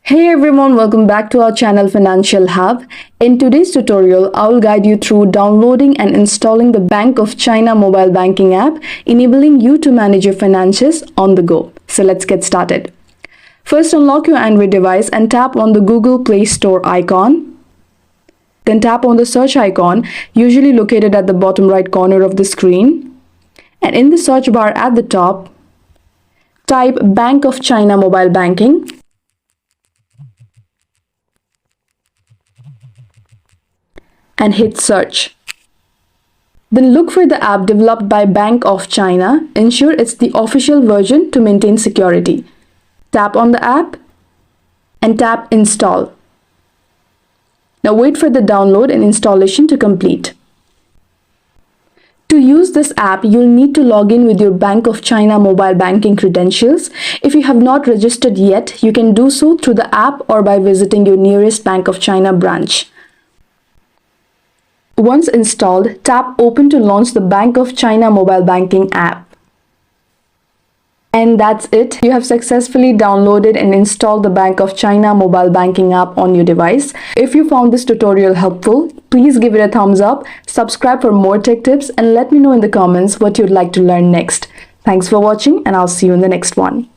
Hey everyone, welcome back to our channel Financial Hub. In today's tutorial, I will guide you through downloading and installing the Bank of China mobile banking app, enabling you to manage your finances on the go. So let's get started. First, unlock your Android device and tap on the Google Play Store icon. Then tap on the search icon, usually located at the bottom right corner of the screen. And in the search bar at the top, type Bank of China mobile banking. And hit search. Then look for the app developed by Bank of China. Ensure it's the official version to maintain security. Tap on the app and tap install. Now wait for the download and installation to complete. To use this app, you'll need to log in with your Bank of China mobile banking credentials. If you have not registered yet, you can do so through the app or by visiting your nearest Bank of China branch. Once installed, tap Open to launch the Bank of China mobile banking app. And that's it. You have successfully downloaded and installed the Bank of China mobile banking app on your device. If you found this tutorial helpful, please give it a thumbs up, subscribe for more tech tips, and let me know in the comments what you'd like to learn next. Thanks for watching, and I'll see you in the next one.